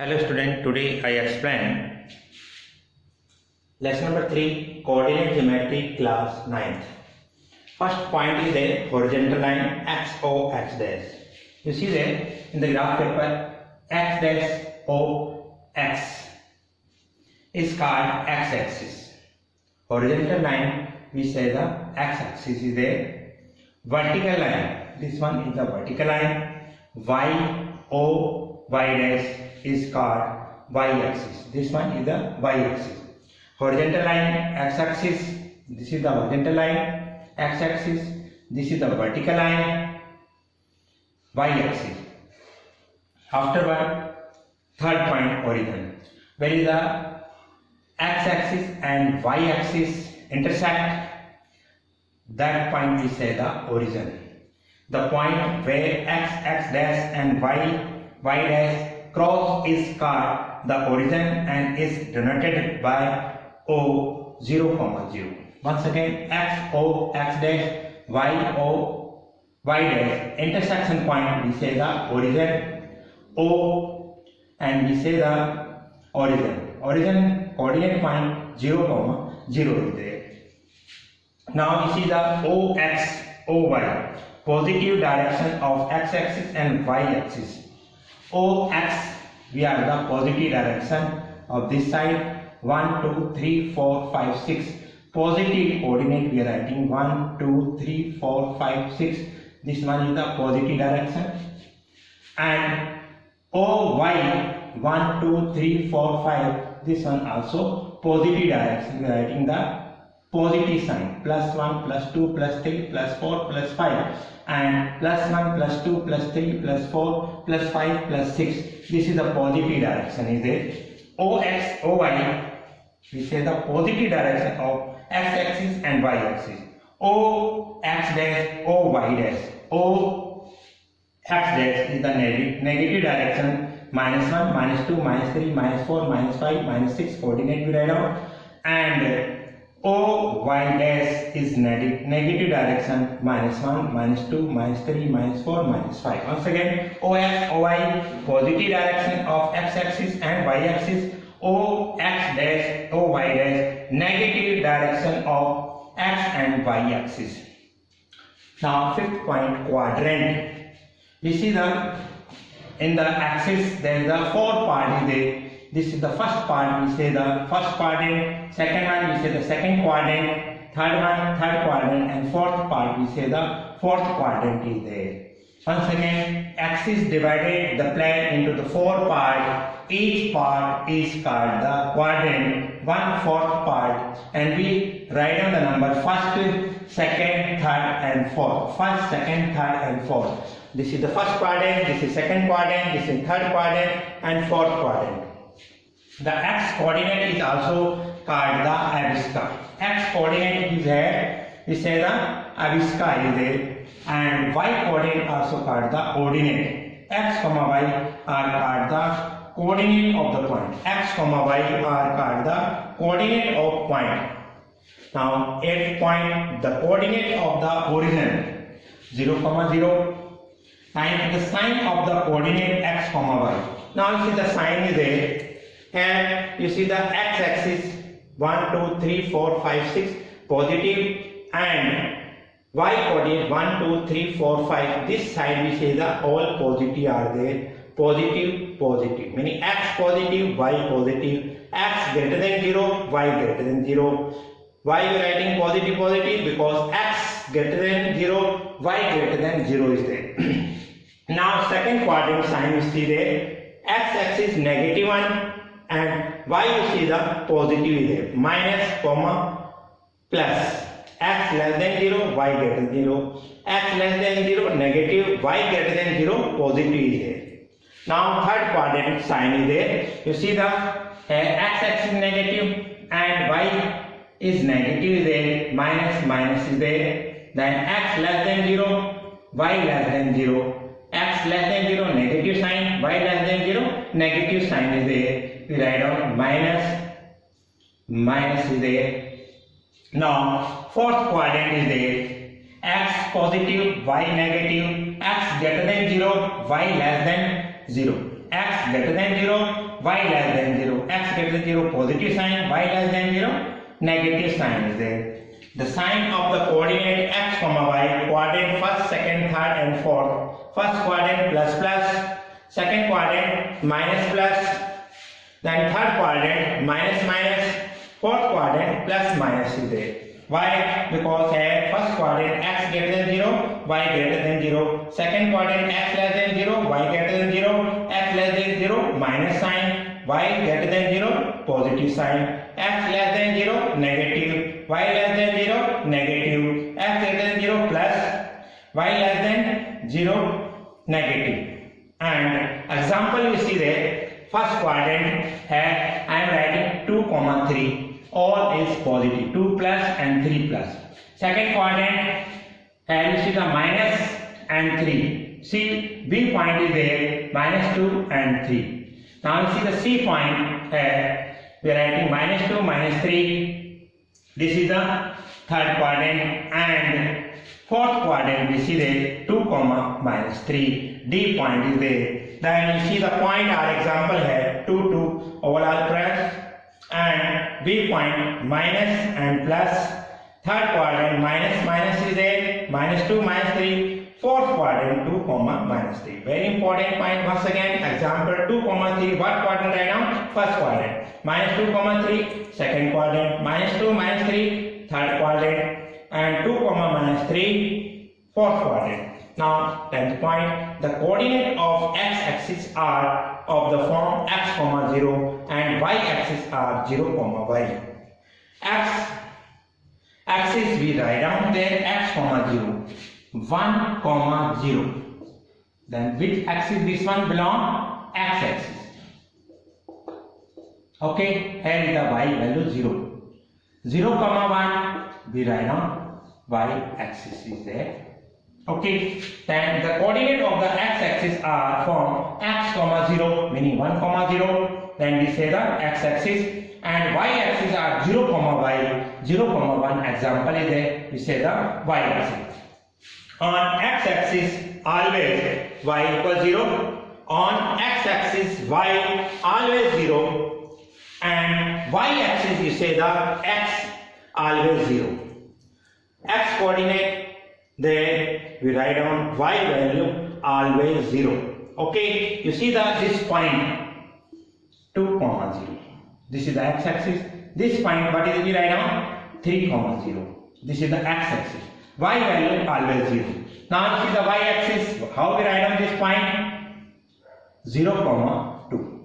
Hello student, today I explain lesson number 3 coordinate geometry class 9th. First point is a horizontal line XO X dash. You see there in the graph paper X dash O X is called X axis. Horizontal line we say the X axis is there. Vertical line, this one is the vertical line. Y O Y dash is called y-axis. This one is the y-axis. Horizontal line x-axis. This is the horizontal line x-axis. This is the vertical line y-axis. Afterward, third point origin. Where is the x-axis and y-axis intersect? That point we say the origin. The point where x dash and y dash cross is called the origin and is denoted by O 0, 0. Once again, X O X dash Y O Y dash intersection point we say the origin O and we say the origin. Origin coordinate point 0, 0 is there. Now we see the O X O Y positive direction of X axis and Y axis. OX, we are the positive direction of this side. 1, 2, 3, 4, 5, 6. Positive coordinate we are writing 1, 2, 3, 4, 5, 6. This one is the positive direction. And OY 1, 2, 3, 4, 5. This one also positive direction. We are writing the positive sign. Plus 1, plus 2, plus 3, plus 4, plus 5. And plus 1, plus 2, plus 3, plus 4, plus 5, plus 6. This is the positive direction, is it? OX, OY, we say the positive direction of x-axis and y-axis. OX dash, OY dash. OX dash is the negative direction. Minus 1, minus 2, minus 3, minus 4, minus 5, minus 6 coordinate we write out. And OY dash is negative direction. Minus 1, minus 2, minus 3, minus 4, minus 5. Once again, OX, OY positive direction of x-axis and y-axis. OX dash, OY dash negative direction of x and y-axis. Now fifth point, quadrant. We see the in the axis there is the four part is there. This is the first part, we say the first quadrant, second one we say the second quadrant, third one third quadrant, and fourth part we say the fourth quadrant is there. Once again, axis divided the plane into the four parts. Each part is called the quadrant, 1/4 part, and we write down the number first, second, third, and fourth. First, second, third, and fourth. This is the first quadrant, this is second quadrant, this is third quadrant, and fourth quadrant. The x coordinate is also called the abscissa. X coordinate is here, we say the abscissa is there, and y coordinate also called the ordinate. X comma y are called the coordinate of the point. X comma y are called the coordinate of point. Now 8th point, the coordinate of the origin 0, 0, and the sign of the coordinate x comma y. Now you see the sign is there. And you see the x-axis 1, 2, 3, 4, 5, 6 positive, and y coordinate 1, 2, 3, 4, 5. This side we say the all positive are there. Positive, positive. Meaning x positive, y positive. X greater than 0, y greater than 0. Why we are writing positive, positive? Because x greater than 0, y greater than 0 is there. Now second quadrant sign you see there. X-axis negative 1. And y you see the positive is there, minus, comma, plus. X less than 0, y greater than 0. X less than 0, negative, y greater than 0, positive is there. Now third quadrant sign is there. You see the x-axis negative and y is negative is there, minus, minus is there. Then x less than 0, y less than 0. X less than 0, negative sign, y less than 0, negative sign is there. We write down minus, minus is there. Now fourth quadrant is there. X positive, y negative, x greater than 0, y less than 0. X greater than 0, y less than 0. X greater than 0, positive sign. Y less than 0, negative sign is there. The sign of the coordinate x comma y, quadrant first, second, third and fourth. First quadrant plus plus, second quadrant minus plus, then third quadrant minus minus, fourth quadrant plus minus is there. Why? Because here first quadrant x greater than 0, y greater than 0. Second quadrant x less than 0, y greater than 0, x less than 0, minus sign. Y greater than 0, positive sign. X less than 0, negative. Y less than 0, negative. X greater than 0, plus. Y less than 0, negative. And example we see there. First quadrant here I am writing 2, 3. All is positive, 2 plus and 3 plus. Second quadrant, here you see the minus and 3. See, B point is there, minus 2 and 3. Now you see the C point here, we are writing minus 2, minus 3. This is the third quadrant, and fourth quadrant we see there, 2, minus 3. D point is there. Then you see the point, our example here, 2, 2, overall press. And B point minus and plus. Third quadrant minus minus is there, minus 2, minus 3. Fourth quadrant 2, minus 3. Very important point once again. Example 2, 3. What quadrant right now? First quadrant. Minus 2, 3. Second quadrant. Minus 2, minus 3. Third quadrant. And 2, minus 3. Fourth quadrant. Now 10th point. The coordinate of x-axis are of the form x, 0 and y-axis are 0, y. X-axis we write down there x, 0. 1, 0. Then which axis this one belong? X-axis. Okay, here is the y value 0. 0, 1 we write down y-axis is there. Okay, then the coordinate of the x-axis are from x, 0 meaning 1, 0. Then we say the x-axis, and y-axis are 0, y, 0, 1. Example is there. We say the y-axis. On x-axis always y equals 0. On x-axis y always 0. And y-axis you say the x always 0. X coordinate there we write down y value always 0. Okay, you see that this point 2, 0. This is the x-axis. This point what is it we write down? 3, 0. This is the x-axis. Y value always 0. Now you see the y-axis. How we write down this point? 0, 2.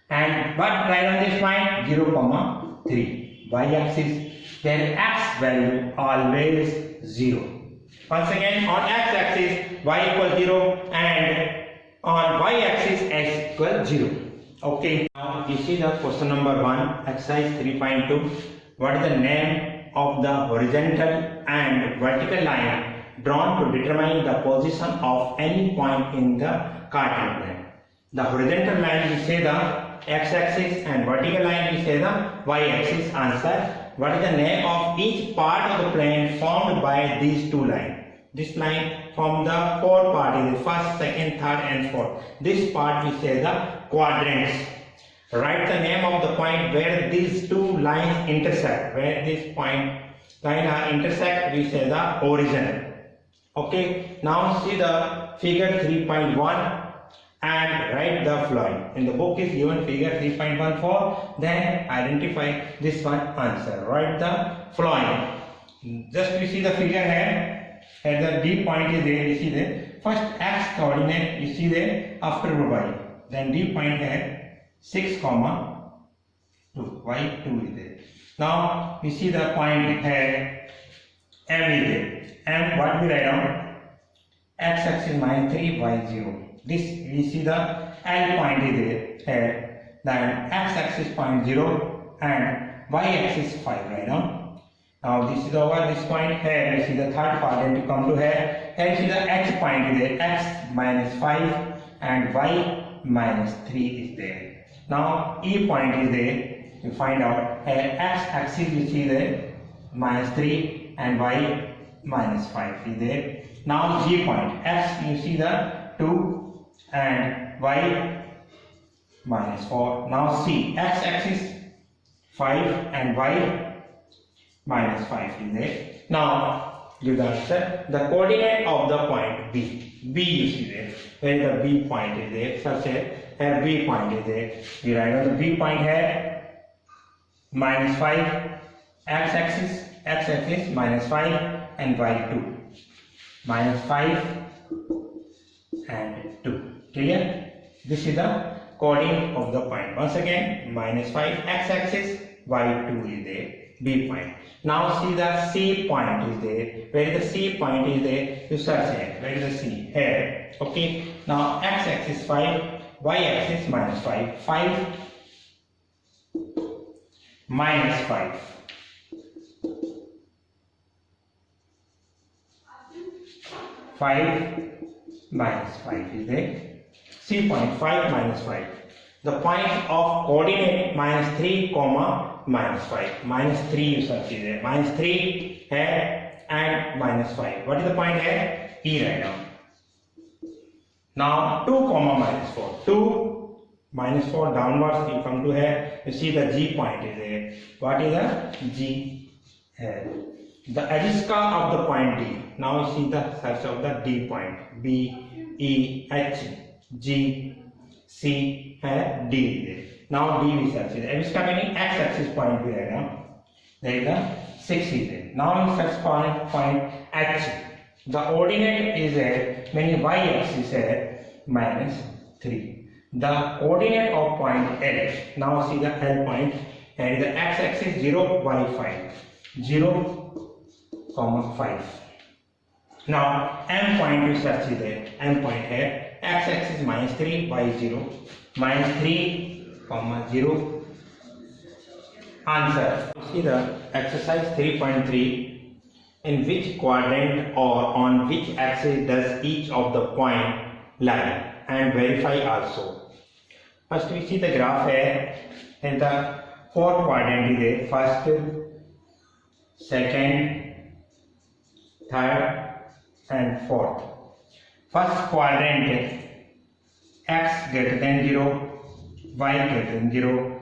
And what write down this point? 0, 3. Y-axis. Then x value always 0. Once again, on x-axis y equals 0 and on y-axis x equals 0. Okay. Now you see the question number 1, exercise 3.2. What is the name of the horizontal and vertical line drawn to determine the position of any point in the cartesian plane? The horizontal line we say the x-axis and vertical line we say the y-axis. Answer. What is the name of each part of the plane formed by these two lines? This line from the four parts, first, second, third and fourth. This part we say the quadrants. Write the name of the point where these two lines intersect. Where this point line are intersect, we say the origin. Okay. Now see the figure 3.1 and write the following. In the book is given figure 3.14. Then identify this one answer. Write the following. Just we see the figure here. Here the D point is there. You see there. First x coordinate you see there after y. Then D point here 6, 2. Y 2 is there. Now we see the point here M is there. M what we write down? X axis -3, y 0. This we see the L point is there here. Then x axis point 0 and y axis 5 right now. Now this is over this point here. You see the third quadrant to come to here. Here you see the x point is there. X -5 and y -3 is there. Now E point is there. You find out here x axis you see there -3 and y -5 is there. Now G point. X you see the 2 and y minus 4. Now see, x-axis 5 and y minus 5 is there. Now give the answer. The coordinate of the point B you see there, where the B point is there, such as here B point is there. We write on the B point here minus 5, x-axis minus 5 and y2 minus 5 and 2. Clear? This is the coordinate of the point. Once again, minus 5, x-axis, y2 is there, B point. Now see the C point is there. Where the C point is there, you search here. Where is the C? Here. Okay. Now x-axis 5, y-axis minus 5. 5 minus 5. 5 minus 5 is there. C point 5 minus 5. The point of coordinate minus 3 comma minus 5. Minus 3 you search there. Minus 3 here and minus 5. What is the point here? E right now. Now 2 comma minus 4. 2 minus 4 downwards you come to here. You see the G point is there. What is the G here? The edgesca of the point D. Now you see the search of the D point. B, E, H, G, C, and D there. Now D we search it. Edgesca meaning x-axis point here now. There is the 6 is there. Now we search point H. The ordinate is here, meaning y-axis here minus 3. The coordinate of point L. Now see the L point. Here is the x-axis 0, y5. 0, 5. Now M point we search it there. M point here. X-axis minus 3, y0. Minus 3, 0. Answer. See the exercise 3.3. In which quadrant or on which axis does each of the point lie? And verify also. First we see the graph here. In the fourth quadrant is there. First, second, third and fourth. First quadrant, x greater than 0, y greater than 0,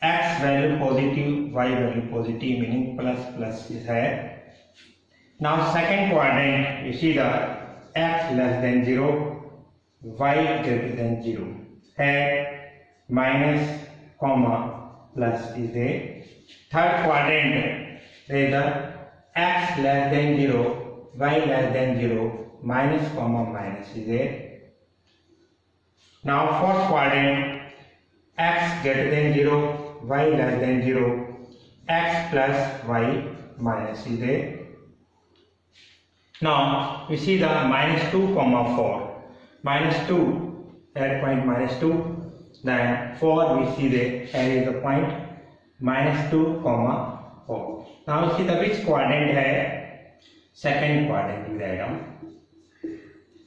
x value positive, y value positive, meaning plus is here. Now second quadrant, you see the x less than 0, y greater than 0. Here minus, comma, plus is there. Third quadrant, there is the x less than 0, y less than 0, minus, comma, minus is there. Now fourth quadrant, x greater than 0, y less than 0, x plus y minus is there. Now we see the minus 2 comma 4. Minus 2 at point minus 2. Then 4 we see there, here is the point minus 2 comma 4. Now we see the which quadrant here? Second quadrant we write down.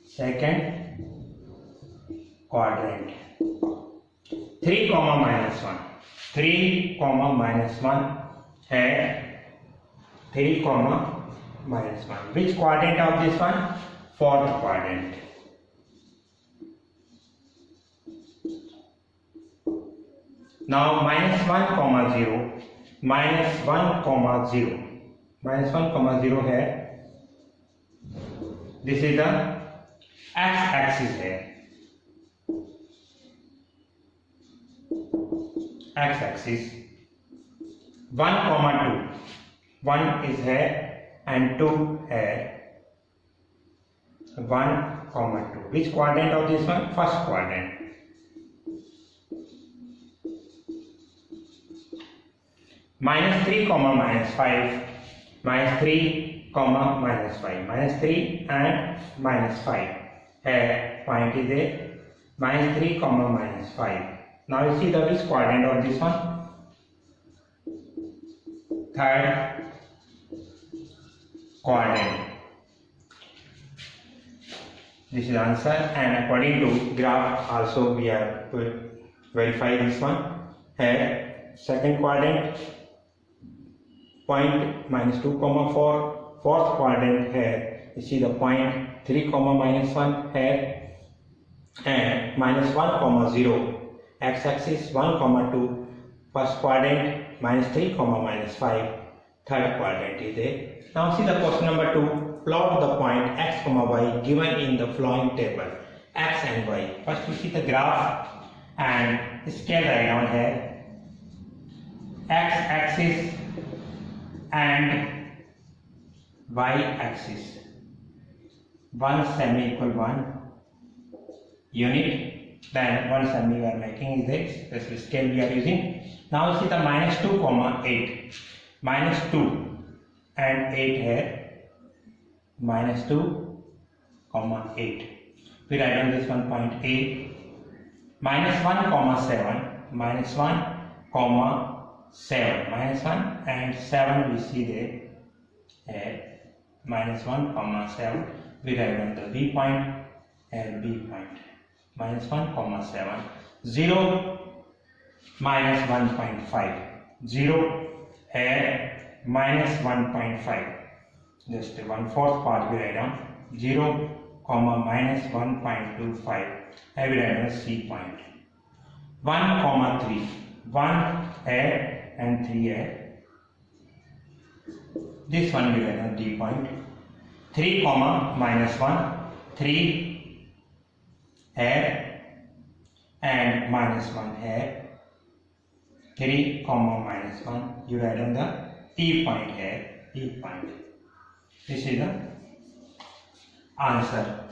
Second quadrant. 3 comma minus 1. 3 comma minus 1 here. 3 comma minus 1. Which quadrant of this one? Fourth quadrant. Now minus 1 comma 0. Minus 1 comma 0. Minus 1 comma 0 here. This is the x-axis here. X-axis. 1 comma 2. 1 is here and 2 here. 1 comma 2. Which quadrant of this one? First quadrant. Minus 3 comma minus 5. Minus 3 comma minus 5. Minus 3 and minus 5. Here point is there. Minus 3 comma minus 5. Now you see the which quadrant of this one? Third quadrant. This is the answer, and according to graph also we have to verify this one. Here second quadrant, point minus 2 comma 4. Fourth quadrant here you see the point 3 comma minus 1 here, and minus 1 comma 0. x-axis 1, 2, first quadrant -3, -5, third quadrant is there. Now see the question number 2. Plot the point x, y given in the following table, x and y. First we see the graph and scale right down here. X-axis and y-axis. 1 semi equal 1 unit, then 1 semi we are making is this. This is scale we are using. Now see the -2, 8. -2 and 8 here. -2, 8. We write on this one point A. -1, 7. -1, 7. -1 and 7 we see there. -1, 7. We write on the B point and B point. -1, 7. 0, -1.5. 0 here, -1.5. Just 1/4 part we write down. 0, -1.25. I will write on C point. 1, 3. 1 here and 3 here. This one we write on D point. 3, -1. 3 here and -1 here. 3, -1. You write on the E point here. E point. This is the answer.